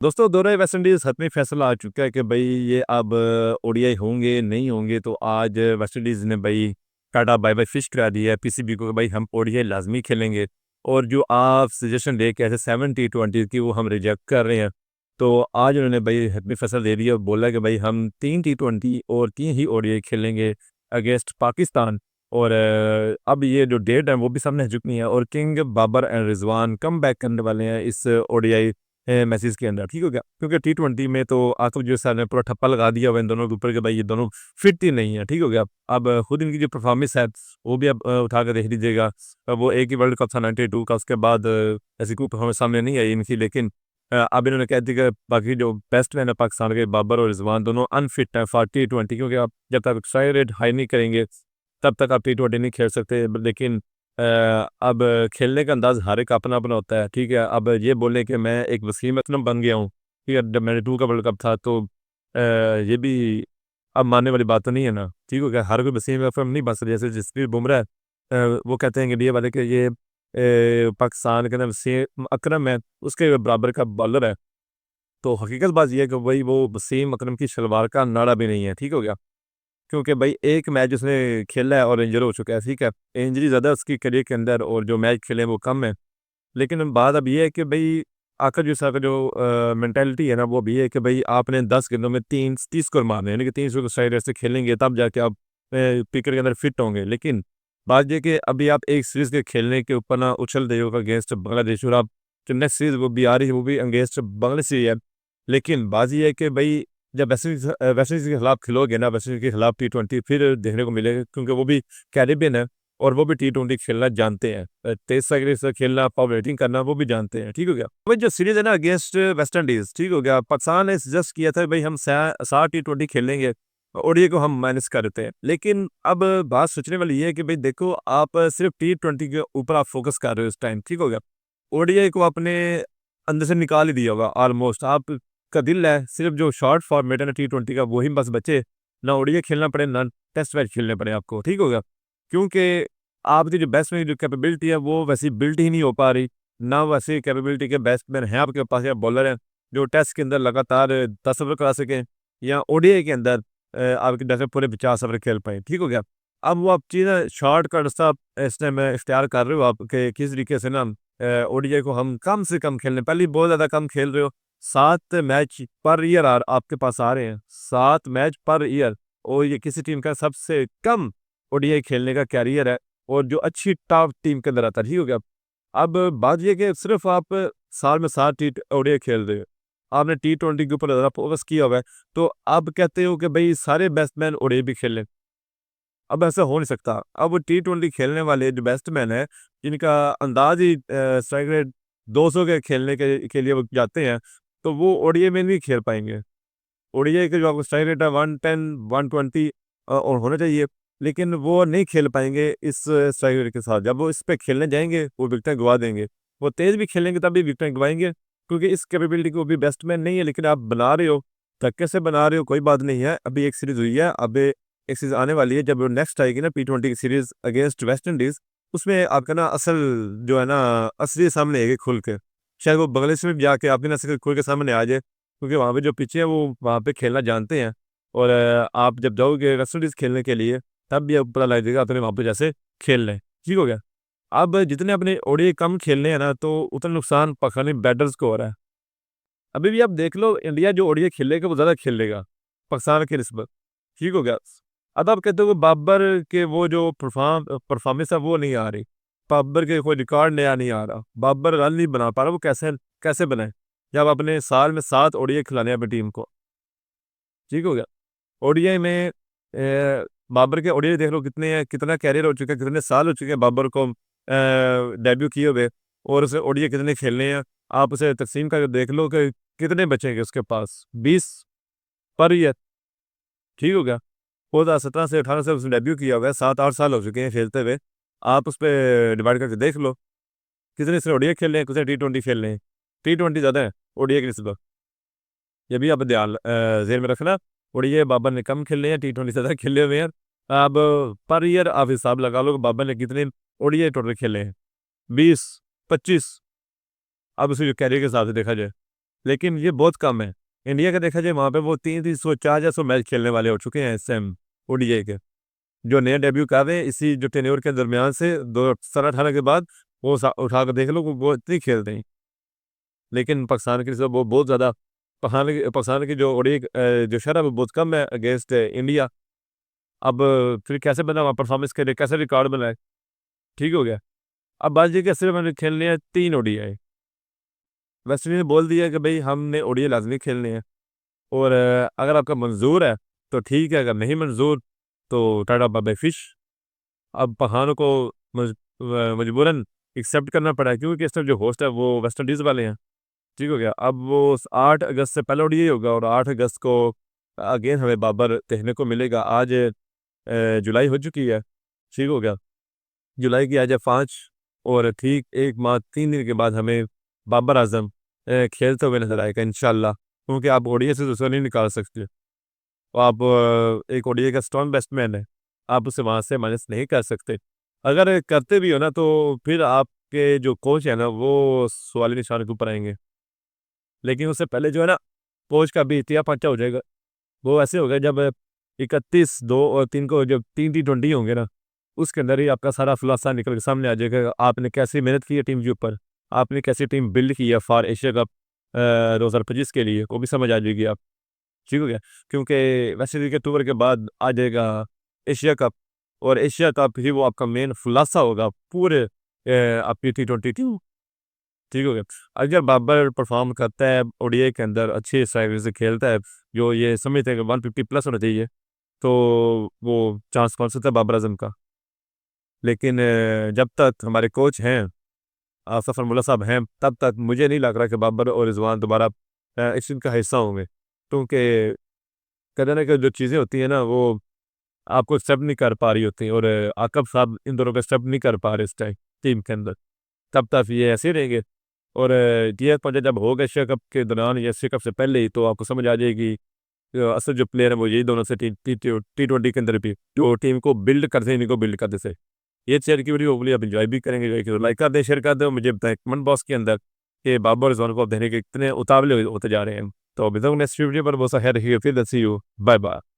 दोस्तों दौरे West Indies हतमी फैसला आ चुका है कि भाई ये अब ओडीआई होंगे नहीं होंगे। तो आज वेस्ट इंडीज़ ने भाई टाटा बाय बाय फिश करा दिया है पीसीबी को कि भाई हम ओडीआई लाजमी खेलेंगे। और जो आप सजेशन दे के ऐसे 7 T20 की वो हम रिजेक्ट कर रहे हैं। तो आज उन्होंने भाई हतमी फैसला दे दिया और बोला कि भाई हम 3 T20 और 3 ही ओडीआई खेलेंगे अगेंस्ट पाकिस्तान। और अब ये जो डेट है वो भी सामने आ चुकी है और king Babar and Rizwan come back करने वाले हैं इस ओडीआई मैचेस के अंदर। ठीक हो गया, क्योंकि T20 में तो आसिफ जो सर ने पूरा ठप्पा लगा दिया हुआ इन दोनों के ऊपर कि भाई ये दोनों फिट ही नहीं है। ठीक हो गया, अब खुद इनकी जो परफॉर्मेंस है वो भी अब उठा कर देख लीजिएगा। वो एक ही वर्ल्ड कप था 92 का, उसके बाद ऐसी कोई परफॉर्मेंस सामने नहीं आई इनकी। लेकिन अब इन्होंने कह दिया कि बाकी जो बेस्ट मैन है पाकिस्तान के बाबर और रिजवान दोनों अनफिट हैं फॉर T20, क्योंकि आप जब तक स्ट्राइक रेट हाई नहीं करेंगे तब तक आप T20 नहीं खेल सकते। लेकिन अब खेलने का अंदाज़ हर एक का अपना-अपना होता है, ठीक है? अब ये बोलें कि मैं एक वसीम अकरम बन गया हूँ, ठीक है? जब मैंने 2 का वर्ल्ड कप था तो ये भी अब मानने वाली बात तो नहीं है ना, ठीक हो गया? हर कोई वसीम अकरम नहीं बन सकता। जैसे जसप्रीत बुमराह है, वो कहते हैं कि इंडिया वाले कि ये पाकिस्तान के अंदर वसीम अकरम है, उसके बराबर का बॉलर है। तो हकीकत बात ये है कि भई वो वसीम अकरम की शलवार का नाड़ा भी नहीं है, ठीक हो गया? क्योंकि भाई एक मैच उसने खेला है और इंजर हो चुका है, ठीक है? इंजरी ज़्यादा है उसकी करियर के अंदर और जो मैच खेले हैं वो कम है। लेकिन बात अब ये है कि भई आकर जो इसका जो मेंटालिटी है ना वो भी है कि भई आपने 10 गेंदों में 30 स्कोर मारने हैं, यानी कि 3 स्कोर स्ट्राइक रेट से खेलेंगे तब जाके आप क्रिकेट के अंदर फिट होंगे। लेकिन बात ये है कि अभी आप एक सीरीज़ के खेलने के ऊपर ना उछल रहे हो अगेंस्ट बांग्लादेश, और आप जो नेक्स्ट सीरीज़ वो भी आ रही है वो भी अगेंस्ट बांग्लादेश ही है। लेकिन बात ये है कि भई जब वेस्ट इंडीज़ के खिलाफ खिलोगे ना, वेस्ट इंडीज़ के खिलाफ T20 फिर देखने को मिलेगा, क्योंकि वो भी कैरेबियन है और वो भी T20 खेलना जानते हैं। तेज स्ट्राइक से खेलना, पावर हिटिंग करना वो भी जानते हैं, ठीक हो गया? भाई जो सीरीज़ है ना अगेंस्ट वेस्ट इंडीज़, ठीक हो गया? पाकिस्तान ने सजेस्ट किया था भाई हम 7 T20 खेलेंगे, ओडीआई को हम माइनस कर देते हैं। लेकिन अब बात सोचने वाली ये है कि भाई देखो आप सिर्फ T20 के ऊपर आप फोकस कर रहे हो इस टाइम, ठीक हो गया? ओडीआई को आपने अंदर से निकाल ही दिया होगा ऑलमोस्ट। आपका दिल है सिर्फ जो शॉर्ट फॉर्मेट है ना T20 का वही बस बचे, ना ओडीआई खेलना पड़े ना टेस्ट मैच खेलने पड़े आपको, ठीक हो गया? क्योंकि आपकी जो बैट्समैन की जो कैपेबिलिटी है वो वैसी बिल्ड ही नहीं हो पा रही, ना वैसी कैपेबिलिटी के बैट्समैन हैं आपके पास या बॉलर हैं जो टेस्ट के अंदर लगातार 10 ओवर करा सकें या ओडीआई के अंदर आपके जैसे पूरे 50 ओवर खेल पाएँ, ठीक हो गया? अब वो आप चीज़ें शॉर्ट का रास्ता इस टाइम इख्तियार कर रहे हो आप कि किस तरीके से ना ओडीआई को हम कम से कम खेलने, पहले ही बहुत ज़्यादा कम खेल रहे हो। 7 मैच पर ईयर आपके पास आ रहे हैं, 7 मैच पर ईयर, और ये किसी टीम का सबसे कम ओडीआई खेलने का कैरियर है और जो अच्छी टॉप टीम के अंदर आता है, ठीक हो गया? अब बात ये है कि सिर्फ़ आप साल में 7 टी ओडीआई खेल रहे हो। आपने T20 के ऊपर ज़्यादा फ़ोकस किया हुआ है, तो अब कहते हो कि भई सारे बैट्समैन ओडीआई भी खेलें। अब ऐसा हो नहीं सकता। अब T20 खेलने वाले जो बैट्समैन हैं, जिनका अंदाज़ ही स्ट्राइक रेट 200 के खेलने के लिए वो जाते हैं, तो वो ओडीआई में नहीं खेल पाएँगे। ओडीआई का जो आपका स्ट्राइक रेट है 110, 120 और होना चाहिए, लेकिन वो नहीं खेल पाएँगे इस स्ट्राइक रेट के साथ। जब वो इस पे खेलने जाएँगे, वो विकेटें गँवा देंगे। वो तेज़ भी खेलेंगे तब भी विकेटें गँवाएँगे, क्योंकि इस कैपेबिलिटी के वो भी बैट्समैन नहीं है। लेकिन आप बना रहे हो, धक्के से बना रहे हो, कोई बात नहीं है। अभी एक सीरीज़ हुई है, अब एक सीरीज़ आने वाली है, जब नेक्स्ट आएगी ना T20 की सीरीज़ अगेंस्ट वेस्ट इंडीज़, उसमें आपका ना असल जो है ना असली सामने आएगी खुल के। शायद वो बांग्लादेश में भी जाके आपकी नस्ल खुल के सामने आ जाए, क्योंकि वहाँ पे जो पिच है वो वहाँ पे खेलना जानते हैं। और आप जब जाओगे वेस्ट इंडीज़ खेलने के लिए तब भी आपको पता लग जाएगा आपने वहाँ पे जैसे खेल रहे हैं, ठीक हो गया? अब जितने अपने ओडीआई कम खेलने हैं ना तो उतना नुकसान पाकिस्तानी बैटर्स को हो रहा है। अभी भी आप देख लो इंडिया जो ओडीआई खेलेगा वो ज़्यादा खेलेगा, पाकिस्तान की निस्बत, ठीक हो गया? अब आप कहते हो कि बाबर के वो जो परफॉर्मेंस है वो नहीं आ रही। बाबर के कोई रिकॉर्ड नया नहीं आ रहा। बाबर रन नहीं बना पा रहा, वो कैसे कैसे बनाए? जब आपने साल में 7 ओडीआई खिलाने हैं अपनी टीम को, ठीक हो गया? ओडीआई में बाबर के ओडीआई देख लो कितने हैं, कितना कैरियर हो चुका है, कितने साल हो चुके हैं बाबर को डेब्यू किए हुए, और उसे ओडीआई कितने खेलने हैं। आप उसे तकसीम करके देख लो कि कितने बचेंगे उसके पास, 20 पर ईयर, ठीक हो गया? 2017 से 18 से उसने डेब्यू किया हुआ है, 7-8 साल हो चुके हैं खेलते हुए। आप उसपे डिवाइड करके देख लो, कितने इसने ओडीआई खेले हैं, कितने T20 खेले हैं। T20 ज़्यादा है ओडीआई की निस्बत, ये भी आप ध्यान ज़हन में रखना। ओडीआई बाबर ने कम खेले हैं, T20 ज़्यादा खेले हुए हैं। अब पर ईयर आप हिसाब लगा लो कि बाबर ने कितने ओडीआई टोटल खेले हैं, 20, 25, अब उसी कैरियर के हिसाब से देखा जाए। लेकिन ये बहुत कम है। इंडिया का देखा जाए वहाँ पे वो 300 400 मैच खेलने वाले हो चुके हैं इस टाइम ओडीआई के, जो नया डेब्यू कर रहे हैं इसी जो टेन्योर के दरमियान से 2017-18 के बाद वो उठा कर देख लो वो इतनी खेलते हैं। लेकिन पाकिस्तान की वो बहुत ज़्यादा पाकिस्तान की जो ओडीआई जो शरह वो बहुत कम है अगेंस्ट इंडिया। अब फिर कैसे बना वहाँ परफॉर्मेंस करे, कैसे रिकॉर्ड बनाए, ठीक हो गया। अब बात ये कि सिर्फ मैंने खेलने हैं 3 ओडीआई। वेस्ट इंडीज़ ने बोल दिया कि भई हमने ओडीआई लाज़मी खेलने हैं और अगर आपका मंज़ूर है तो ठीक है, अगर नहीं मंज़ूर तो टाटा बाय-बाय फिश। अब पठानों को मजबूरन एक्सेप्ट करना पड़ा है क्योंकि इस टाइम जो होस्ट है वो वेस्ट इंडीज़ वाले हैं, ठीक हो गया। अब वो 8 अगस्त से पहले ओडीआई होगा और 8 अगस्त को अगेन हमें बाबर देखने को मिलेगा। आज जुलाई हो चुकी है, ठीक हो गया। जुलाई की आज है 5 और ठीक 1 माह 3 दिन के बाद हमें बाबर आज़म खेलते हुए नज़र आएगा इंशाअल्लाह, क्योंकि आप ओडीआई से दूसरा नहीं निकाल सकते। और आप एक ओडीआई का स्ट्रॉन्ग बैट्समैन है, आप उसे वहाँ से माइनस नहीं कर सकते। अगर करते भी हो ना तो फिर आपके जो कोच है ना वो सवाली निशान के ऊपर आएँगे। लेकिन उससे पहले जो है ना कोच का भी इतिया पांचा हो जाएगा। वो ऐसे होगा जब 31 2 और 3 को जब 3 टी20 होंगे ना, उसके अंदर ही आपका सारा खुलासा निकल के सामने आ जाएगा। आपने कैसी मेहनत की है टीम के ऊपर, आपने कैसी टीम बिल्ड की है फॉर एशिया कप 2025 के लिए, वो भी समझ आ जाएगी आप, ठीक हो गया। क्योंकि वेस्ट इंडीज़ के टूर के बाद आ जाएगा एशिया कप और एशिया कप ही वो आपका मेन खुलासा होगा पूरे आपकी टी20 टीम, ठीक हो गया। अगर बाबर परफॉर्म करता है ओडीआई के अंदर अच्छे स्ट्राइक से खेलता है, जो ये समझते हैं कि 150 प्लस होना चाहिए, तो वो चांस कौन सा था बाबर आजम का। लेकिन जब तक हमारे कोच हैं सफर मुल्ला साहब हैं, तब तक मुझे नहीं लग रहा कि बाबर और रिजवान दोबारा इस टीम का हिस्सा होंगे, क्योंकि कहते ना कि जो चीज़ें होती हैं ना वो आपको एक्सेप्ट नहीं कर पा रही होती और आकब साहब इन दोनों को एक्सेप्ट नहीं कर पा रहे इस टाइम टीम के अंदर। तब तक ये ऐसे ही रहेंगे और टीआर पंजा जब होगा एशिया कप के दौरान या एशिया कप से पहले ही तो आपको समझ आ जाएगी असल जो प्लेयर है वो यही दोनों से टी20 के अंदर भी जो टीम को बिल्ड करते हैं इन्हीं को बिल्ड करते से। ये शेयर की वीडियो होपफुली आप एंजॉय भी करेंगे, लाइक कर दें, शेयर कर दें, मुझे बताएं कमेंट बॉक्स के अंदर कि बाबर रिजवान को आप देने के कितने उतावले होते जा रहे हैं। तो अभी तक नेक्स्ट वीडियो पर बहुत सा खैर रखिए, फिर सी यू, बाय बाय।